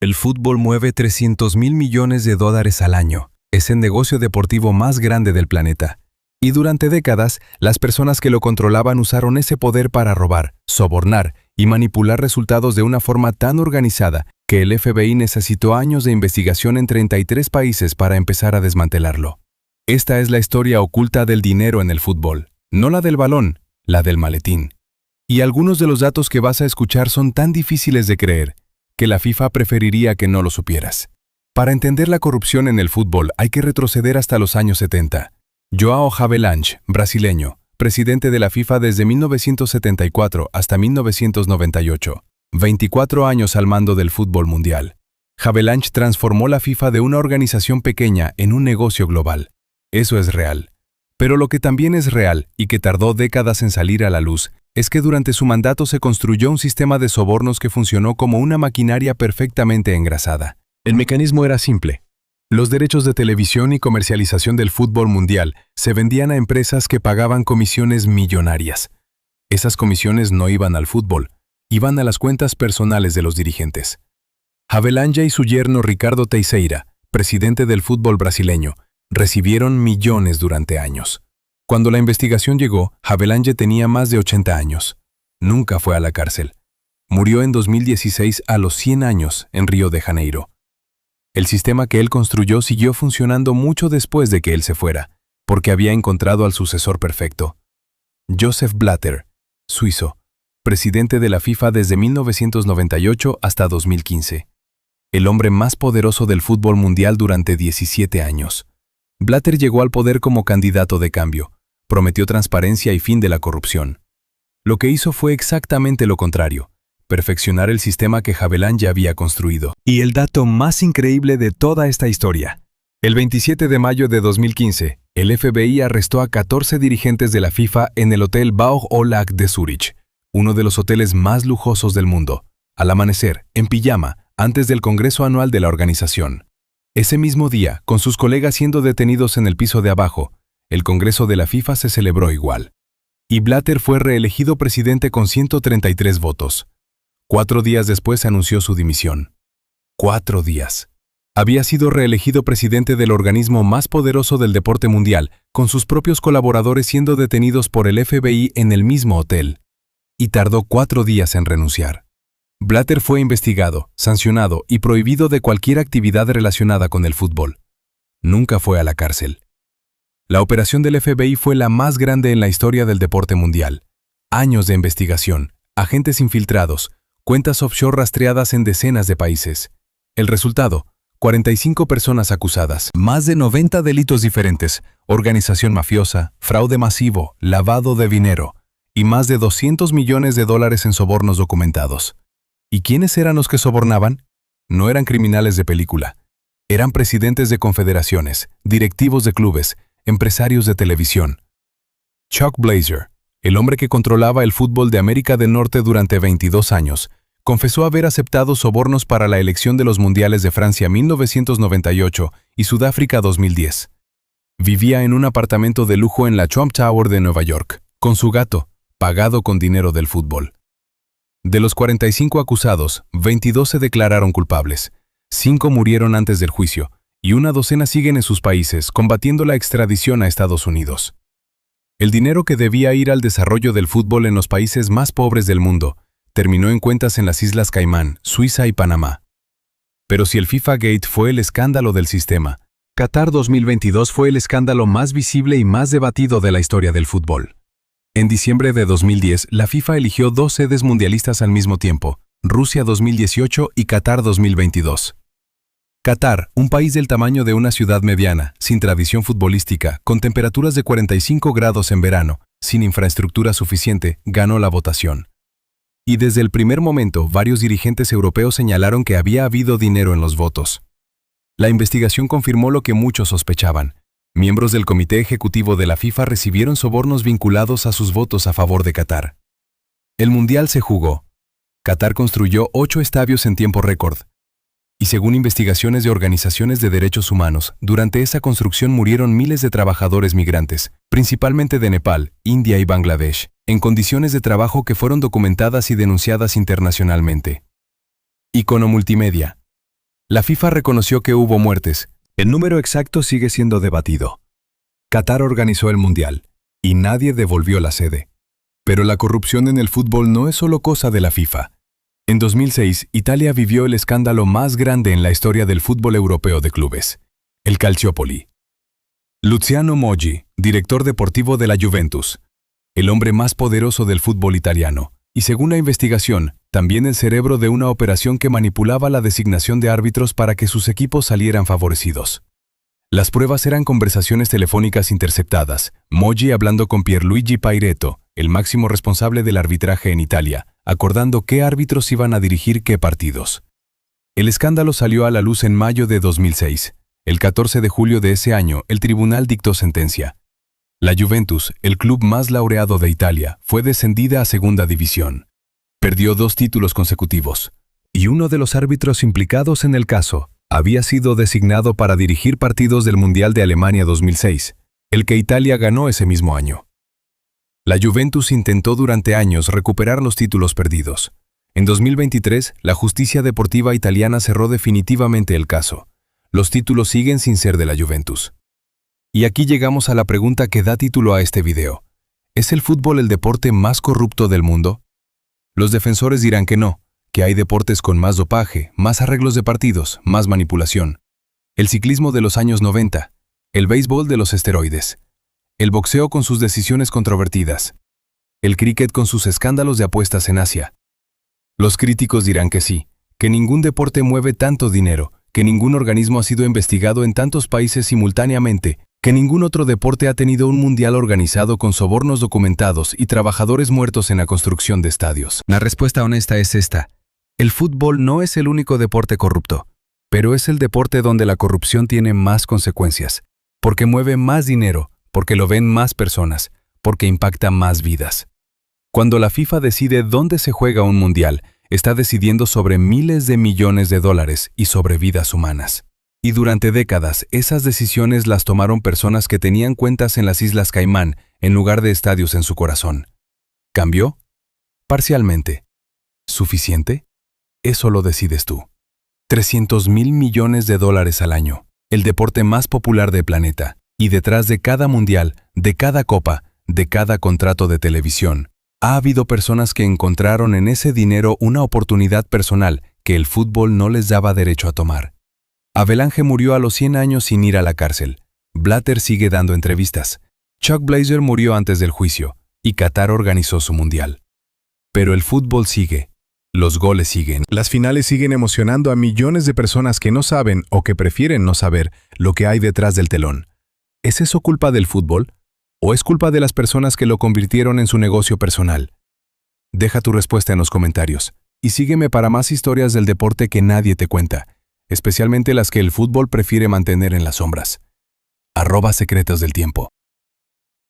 El fútbol mueve 300.000 millones de dólares al año. Es el negocio deportivo más grande del planeta. Y durante décadas, las personas que lo controlaban usaron ese poder para robar, sobornar y manipular resultados de una forma tan organizada que el FBI necesitó años de investigación en 33 países para empezar a desmantelarlo. Esta es la historia oculta del dinero en el fútbol, no la del balón, la del maletín. Y algunos de los datos que vas a escuchar son tan difíciles de creer que la FIFA preferiría que no lo supieras. Para entender la corrupción en el fútbol hay que retroceder hasta los años 70. João Havelange, brasileño, presidente de la FIFA desde 1974 hasta 1998, 24 años al mando del fútbol mundial. Havelange transformó la FIFA de una organización pequeña en un negocio global. Eso es real. Pero lo que también es real, y que tardó décadas en salir a la luz, es que durante su mandato se construyó un sistema de sobornos que funcionó como una maquinaria perfectamente engrasada. El mecanismo era simple. Los derechos de televisión y comercialización del fútbol mundial se vendían a empresas que pagaban comisiones millonarias. Esas comisiones no iban al fútbol, iban a las cuentas personales de los dirigentes. Havelange y su yerno Ricardo Teixeira, presidente del fútbol brasileño, recibieron millones durante años. Cuando la investigación llegó, Havelange tenía más de 80 años. Nunca fue a la cárcel. Murió en 2016 a los 100 años en Río de Janeiro. El sistema que él construyó siguió funcionando mucho después de que él se fuera, porque había encontrado al sucesor perfecto. Joseph Blatter, suizo, presidente de la FIFA desde 1998 hasta 2015. El hombre más poderoso del fútbol mundial durante 17 años. Blatter llegó al poder como candidato de cambio. Prometió transparencia y fin de la corrupción. Lo que hizo fue exactamente lo contrario, perfeccionar el sistema que Havelange había construido. Y el dato más increíble de toda esta historia. El 27 de mayo de 2015, el FBI arrestó a 14 dirigentes de la FIFA en el Hotel Bauer Lac de Zúrich, uno de los hoteles más lujosos del mundo, al amanecer, en pijama, antes del Congreso Anual de la organización. Ese mismo día, con sus colegas siendo detenidos en el piso de abajo, el Congreso de la FIFA se celebró igual. Y Blatter fue reelegido presidente con 133 votos. 4 días después anunció su dimisión. 4 días. Había sido reelegido presidente del organismo más poderoso del deporte mundial, con sus propios colaboradores siendo detenidos por el FBI en el mismo hotel. Y tardó 4 días en renunciar. Blatter fue investigado, sancionado y prohibido de cualquier actividad relacionada con el fútbol. Nunca fue a la cárcel. La operación del FBI fue la más grande en la historia del deporte mundial. Años de investigación, agentes infiltrados, cuentas offshore rastreadas en decenas de países. El resultado, 45 personas acusadas, más de 90 delitos diferentes, organización mafiosa, fraude masivo, lavado de dinero y más de 200 millones de dólares en sobornos documentados. ¿Y quiénes eran los que sobornaban? No eran criminales de película. Eran presidentes de confederaciones, directivos de clubes, empresarios de televisión. Chuck Blazer, el hombre que controlaba el fútbol de América del Norte durante 22 años, confesó haber aceptado sobornos para la elección de los mundiales de Francia 1998 y Sudáfrica 2010. Vivía en un apartamento de lujo en la Trump Tower de Nueva York, con su gato, pagado con dinero del fútbol. De los 45 acusados, 22 se declararon culpables, 5 murieron antes del juicio, y una docena siguen en sus países combatiendo la extradición a Estados Unidos. El dinero que debía ir al desarrollo del fútbol en los países más pobres del mundo terminó en cuentas en las Islas Caimán, Suiza y Panamá. Pero si el FIFA Gate fue el escándalo del sistema, Qatar 2022 fue el escándalo más visible y más debatido de la historia del fútbol. En diciembre de 2010, la FIFA eligió 2 sedes mundialistas al mismo tiempo, Rusia 2018 y Qatar 2022. Qatar, un país del tamaño de una ciudad mediana, sin tradición futbolística, con temperaturas de 45 grados en verano, sin infraestructura suficiente, ganó la votación. Y desde el primer momento, varios dirigentes europeos señalaron que había habido dinero en los votos. La investigación confirmó lo que muchos sospechaban. Miembros del comité ejecutivo de la FIFA recibieron sobornos vinculados a sus votos a favor de Qatar. El Mundial se jugó. Qatar construyó 8 estadios en tiempo récord. Y según investigaciones de organizaciones de derechos humanos, durante esa construcción murieron miles de trabajadores migrantes, principalmente de Nepal, India y Bangladesh, en condiciones de trabajo que fueron documentadas y denunciadas internacionalmente. Icono multimedia. La FIFA reconoció que hubo muertes. El número exacto sigue siendo debatido. Qatar organizó el Mundial y nadie devolvió la sede. Pero la corrupción en el fútbol no es solo cosa de la FIFA. En 2006, Italia vivió el escándalo más grande en la historia del fútbol europeo de clubes, el Calciopoli. Luciano Moggi, director deportivo de la Juventus, el hombre más poderoso del fútbol italiano, y según la investigación, también el cerebro de una operación que manipulaba la designación de árbitros para que sus equipos salieran favorecidos. Las pruebas eran conversaciones telefónicas interceptadas, Moggi hablando con Pierluigi Pairetto, el máximo responsable del arbitraje en Italia, acordando qué árbitros iban a dirigir qué partidos. El escándalo salió a la luz en mayo de 2006. El 14 de julio de ese año, el tribunal dictó sentencia. La Juventus, el club más laureado de Italia, fue descendida a segunda división. Perdió 2 títulos consecutivos. Y uno de los árbitros implicados en el caso había sido designado para dirigir partidos del Mundial de Alemania 2006, el que Italia ganó ese mismo año. La Juventus intentó durante años recuperar los títulos perdidos. En 2023, la justicia deportiva italiana cerró definitivamente el caso. Los títulos siguen sin ser de la Juventus. Y aquí llegamos a la pregunta que da título a este video. ¿Es el fútbol el deporte más corrupto del mundo? Los defensores dirán que no, que hay deportes con más dopaje, más arreglos de partidos, más manipulación. El ciclismo de los años 90, el béisbol de los esteroides, el boxeo con sus decisiones controvertidas, el cricket con sus escándalos de apuestas en Asia. Los críticos dirán que sí, que ningún deporte mueve tanto dinero, que ningún organismo ha sido investigado en tantos países simultáneamente, que ningún otro deporte ha tenido un mundial organizado con sobornos documentados y trabajadores muertos en la construcción de estadios. La respuesta honesta es esta. El fútbol no es el único deporte corrupto, pero es el deporte donde la corrupción tiene más consecuencias, porque mueve más dinero, porque lo ven más personas, porque impacta más vidas. Cuando la FIFA decide dónde se juega un mundial, está decidiendo sobre miles de millones de dólares y sobre vidas humanas. Y durante décadas, esas decisiones las tomaron personas que tenían cuentas en las Islas Caimán en lugar de estadios en su corazón. ¿Cambió? Parcialmente. ¿Suficiente? Eso lo decides tú. 300.000 millones de dólares al año, el deporte más popular del planeta, y detrás de cada mundial, de cada copa, de cada contrato de televisión, ha habido personas que encontraron en ese dinero una oportunidad personal que el fútbol no les daba derecho a tomar. Avalanche murió a los 100 años sin ir a la cárcel. Blatter sigue dando entrevistas. Chuck Blazer murió antes del juicio, y Qatar organizó su mundial. Pero el fútbol sigue. Los goles siguen. Las finales siguen emocionando a millones de personas que no saben o que prefieren no saber lo que hay detrás del telón. ¿Es eso culpa del fútbol? ¿O es culpa de las personas que lo convirtieron en su negocio personal? Deja tu respuesta en los comentarios y sígueme para más historias del deporte que nadie te cuenta, especialmente las que el fútbol prefiere mantener en las sombras. @secretos del tiempo.